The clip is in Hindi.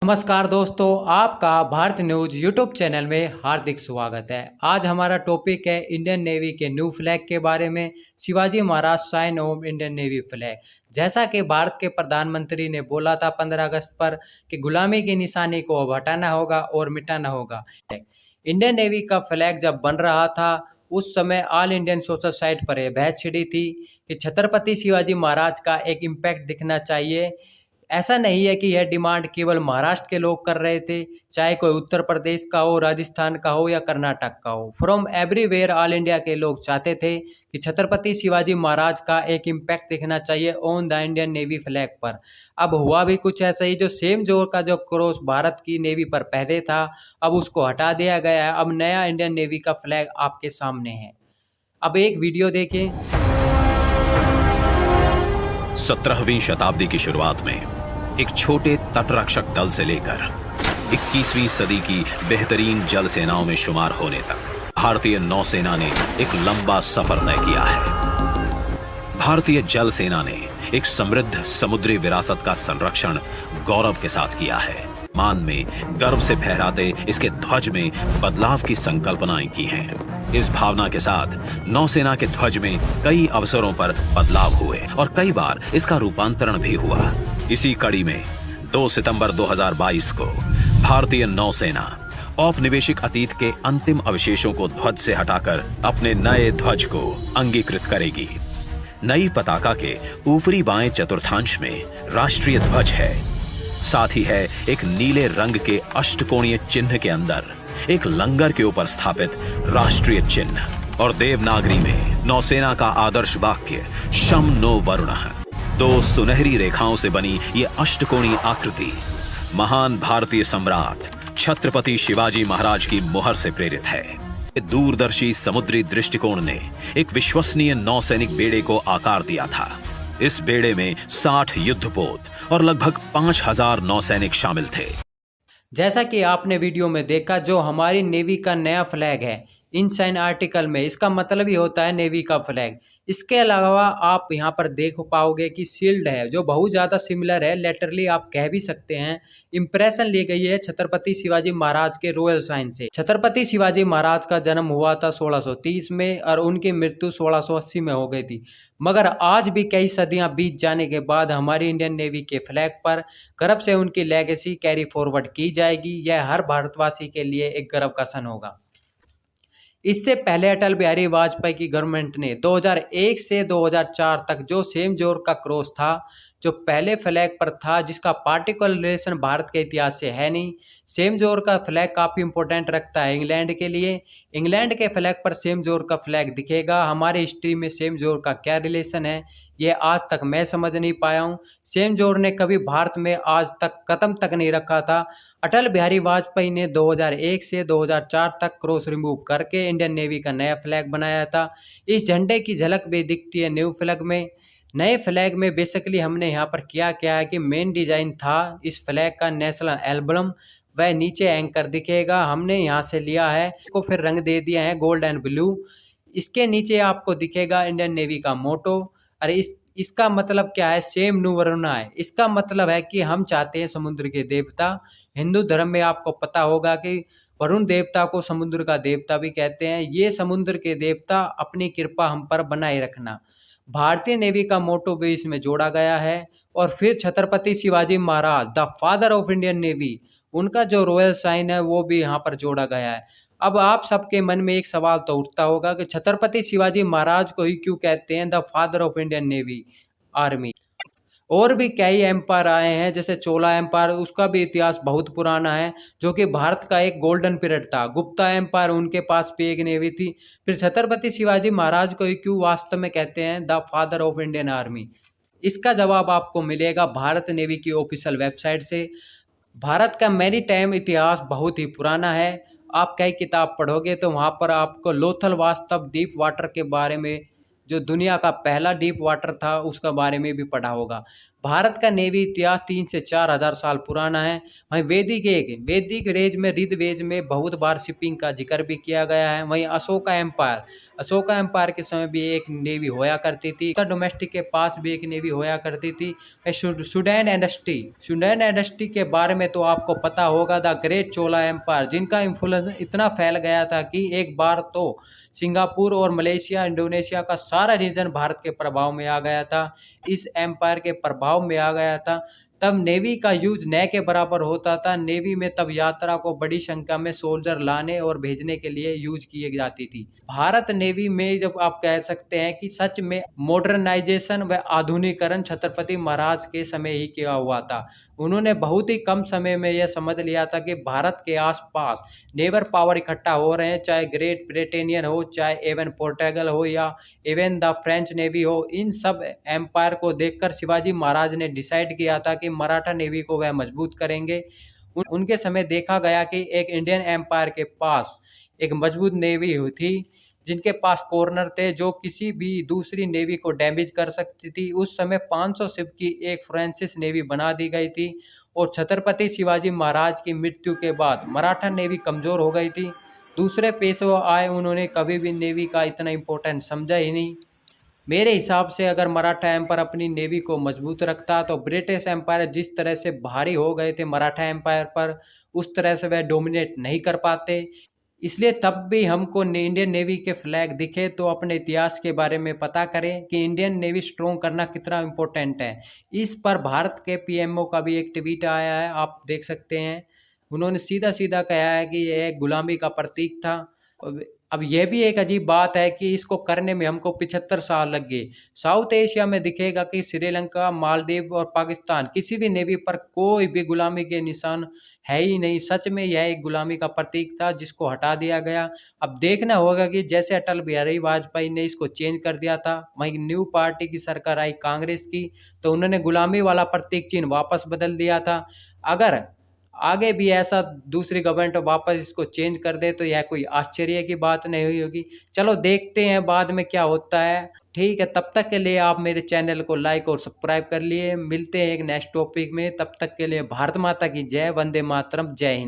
नमस्कार दोस्तों, आपका भारत न्यूज यूट्यूब चैनल में हार्दिक स्वागत है। आज हमारा टॉपिक है इंडियन नेवी के न्यू फ्लैग के बारे में। Shivaji Maharaj sign of Indian navy flag. जैसा कि भारत के प्रधानमंत्री ने बोला था 15 अगस्त पर कि गुलामी की निशानी को अब हटाना होगा और मिटाना होगा। इंडियन नेवी का फ्लैग जब बन रहा था उस समय ऑल इंडियन सोशल साइट पर यह बहस छिड़ी थी कि छत्रपति शिवाजी महाराज का एक इम्पैक्ट दिखना चाहिए। ऐसा नहीं है कि यह डिमांड केवल महाराष्ट्र के लोग कर रहे थे, चाहे कोई उत्तर प्रदेश का हो, राजस्थान का हो या कर्नाटक का हो। फ्रॉम एवरीवेयर ऑल इंडिया के लोग चाहते थे कि छत्रपति शिवाजी महाराज का एक इम्पैक्ट दिखना चाहिए on the Indian navy flag पर। अब हुआ भी कुछ ऐसा ही, जो सेम जोर का जो क्रॉस भारत की नेवी पर पहले था अब उसको हटा दिया गया है। अब नया इंडियन नेवी का फ्लैग आपके सामने है। अब एक वीडियो देखें। 17वीं शताब्दी की शुरुआत में एक छोटे तटरक्षक दल से लेकर 21वीं सदी की बेहतरीन जल सेनाओं में शुमार होने तक भारतीय नौसेना ने एक लंबा सफर तय किया है। भारतीय जल सेना ने एक समृद्ध समुद्री विरासत का संरक्षण गौरव के साथ किया है। मान में गर्व से फहराते इसके ध्वज में बदलाव की संकल्पनाएं की हैं। इस भावना के साथ नौसेना के ध्वज में कई अवसरों पर बदलाव हुए और कई बार इसका रूपांतरण भी हुआ। इसी कड़ी में 2 सितंबर 2022 को भारतीय नौसेना औपनिवेशिक अतीत के अंतिम अवशेषों को ध्वज से हटाकर अपने नए ध्वज को अंगीकृत करेगी। नई पताका के ऊपरी बाएं चतुर्थांश में राष्ट्रीय ध्वज है। साथ ही है एक नीले रंग के अष्टकोणीय चिन्ह के अंदर एक लंगर के ऊपर स्थापित राष्ट्रीय चिन्ह और देवनागरी में नौसेना का आदर्श वाक्य शम नो वरुणः। 2 सुनहरी रेखाओं से बनी ये अष्टकोणीय आकृति महान भारतीय सम्राट छत्रपति शिवाजी महाराज की मुहर से प्रेरित है। दूरदर्शी समुद्री दृष्टिकोण ने एक विश्वसनीय नौसैनिक बेड़े को आकार दिया था। इस बेड़े में 60 युद्धपोत और लगभग 5000 नौसैनिक शामिल थे। जैसा कि आपने वीडियो में देखा, जो हमारी नेवी का नया फ्लैग है इन साइन आर्टिकल में, इसका मतलब ही होता है नेवी का फ्लैग। इसके अलावा आप यहाँ पर देख पाओगे कि शील्ड है जो बहुत ज़्यादा सिमिलर है, लेटरली आप कह भी सकते हैं। इंप्रेशन ली गई है छत्रपति शिवाजी महाराज के रॉयल साइन से। छत्रपति शिवाजी महाराज का जन्म हुआ था 1630 में और उनकी मृत्यु 1680 में हो गई थी। मगर आज भी कई सदियां बीत जाने के बाद हमारी इंडियन नेवी के फ्लैग पर गर्व से उनकी लेगेसी कैरी फॉरवर्ड की जाएगी। यह हर भारतवासी के लिए एक गर्व का क्षण होगा। इससे पहले अटल बिहारी वाजपेयी की गवर्नमेंट ने 2001 से 2004 तक जो सेम जोर का क्रॉस था, जो पहले फ्लैग पर था, जिसका पार्टिकुलर रिलेशन भारत के इतिहास से है नहीं। सेम जोर का फ्लैग काफ़ी इंपॉर्टेंट रखता है इंग्लैंड के लिए। इंग्लैंड के फ्लैग पर सेम जोर का फ्लैग दिखेगा। हमारे हिस्ट्री में सेम जोर का क्या रिलेशन है ये आज तक मैं समझ नहीं पाया हूँ। सेम जोर ने कभी भारत में आज तक कदम तक नहीं रखा था। अटल बिहारी वाजपेयी ने 2001 से 2004 तक क्रॉस रिमूव करके इंडियन नेवी का नया फ्लैग बनाया था। इस झंडे की झलक भी दिखती है न्यू फ्लैग में। नए फ्लैग में बेसिकली हमने यहाँ पर क्या है कि मेन डिजाइन था इस फ्लैग का नेशनल एम्बलम, वह नीचे एंकर दिखेगा, हमने यहाँ से लिया है। इसको फिर रंग दे दिया है गोल्ड एंड ब्लू। इसके नीचे आपको दिखेगा इंडियन नेवी का मोटो। अरे इसका मतलब क्या है? सेम नु वरुणा है। इसका मतलब है कि हम चाहते हैं समुद्र के देवता। हिंदू धर्म में आपको पता होगा कि वरुण देवता को समुद्र का देवता भी कहते हैं। ये समुद्र के देवता अपनी कृपा हम पर बनाए रखना। भारतीय नेवी का मोटो भी इसमें जोड़ा गया है। और फिर Chhatrapati Shivaji Maharaj the father of Indian navy, उनका जो रॉयल साइन है वो भी यहाँ पर जोड़ा गया है। अब आप सबके मन में एक सवाल तो उठता होगा कि छत्रपति शिवाजी महाराज को ही क्यों कहते हैं the father of Indian navy army. और भी कई एम्पायर आए हैं, जैसे चोला एम्पायर, उसका भी इतिहास बहुत पुराना है, जो कि भारत का एक गोल्डन पीरियड था। गुप्ता एम्पायर, उनके पास भी एक नेवी थी। फिर छत्रपति शिवाजी महाराज को ही क्यों वास्तव में कहते हैं the father of Indian army? इसका जवाब आपको मिलेगा भारत नेवी की ऑफिशियल वेबसाइट से। भारत का मैरी टाइम इतिहास बहुत ही पुराना है। आप कई किताब पढ़ोगे तो वहाँ पर आपको लोथल वास्तव डीप वाटर के बारे में, जो दुनिया का पहला डीप वाटर था, उसका बारे में भी पढ़ा होगा। भारत का नेवी इतिहास 3 से 4 हजार साल पुराना है। वहीं वैदिक रेज में ऋग्वेद में बहुत बार शिपिंग का जिक्र भी किया गया है। वहीं अशोका एम्पायर के समय भी एक नेवी होया करती थी। डोमेस्टिक के पास भी एक नेवी होया करती थी। सुडैन इंडस्ट्री के बारे में तो आपको पता होगा, द ग्रेट चोला एम्पायर, जिनका इन्फ्लुएंस इतना फैल गया था कि एक बार तो सिंगापुर और मलेशिया, इंडोनेशिया का सारा रीजन भारत के प्रभाव में आ गया था। इस एम्पायर के प्रभाव में आ गया था। तब नेवी का यूज न के बराबर होता था। नेवी में तब यात्रा को बड़ी संख्या में सोल्जर लाने और भेजने के लिए यूज की जाती थी। भारत नेवी में जब आप कह सकते हैं कि सच में मॉडर्नाइजेशन व आधुनिकीकरण छत्रपति महाराज के समय ही किया हुआ था। उन्होंने बहुत ही कम समय में यह समझ लिया था कि भारत के आसपास नेवर पावर इकट्ठा हो रहे हैं, चाहे ग्रेट ब्रिटेनियन हो, चाहे एवन पोर्टुगल हो या इवन द फ्रेंच नेवी हो। इन सब एम्पायर को देखकर शिवाजी महाराज ने डिसाइड किया था कि मराठा नेवी को वह मजबूत करेंगे। उनके समय देखा गया कि एक इंडियन एम्पायर के पास एक मजबूत नेवी थी, जिनके पास कॉर्नर थे जो किसी भी दूसरी नेवी को डैमेज कर सकती थी। उस समय 500 शिप की एक फ्रांसिस नेवी बना दी गई थी और छत्रपति शिवाजी महाराज की मृत्यु के बाद मराठा नेवी कमजोर हो गई थी। दूसरे पेशवा आए, उन्होंने कभी भी नेवी का इतना इम्पोर्टेंट समझा ही नहीं। मेरे हिसाब से अगर मराठा एम्पायर अपनी नेवी को मजबूत रखता तो ब्रिटिश एम्पायर जिस तरह से भारी हो गए थे मराठा एम्पायर पर, उस तरह से वह डोमिनेट नहीं कर पाते। इसलिए तब भी हमको इंडियन नेवी के फ्लैग दिखे तो अपने इतिहास के बारे में पता करें कि इंडियन नेवी स्ट्रॉन्ग करना कितना इम्पोर्टेंट है। इस पर भारत के पीएमओ का भी एक ट्वीट आया है, आप देख सकते हैं। उन्होंने सीधा सीधा कहा है कि यह गुलामी का प्रतीक था। अब यह भी एक अजीब बात है कि इसको करने में हमको 75 साल लग गए। साउथ एशिया में दिखेगा कि श्रीलंका, मालदीव और पाकिस्तान किसी भी नेवी पर कोई भी गुलामी के निशान है ही नहीं। सच में यह एक गुलामी का प्रतीक था जिसको हटा दिया गया। अब देखना होगा कि जैसे अटल बिहारी वाजपेयी ने इसको चेंज कर दिया था, वहीं न्यू पार्टी की सरकार आई कांग्रेस की, तो उन्होंने गुलामी वाला प्रतीक चिन्ह वापस बदल दिया था। अगर आगे भी ऐसा दूसरी गवर्नमेंट वापस इसको चेंज कर दे तो यह कोई आश्चर्य की बात नहीं हुई होगी। चलो देखते हैं बाद में क्या होता है। ठीक है, तब तक के लिए आप मेरे चैनल को लाइक और सब्सक्राइब कर लिए। मिलते हैं एक नेक्स्ट टॉपिक में, तब तक के लिए भारत माता की जय, वंदे मातरम, जय हिंद।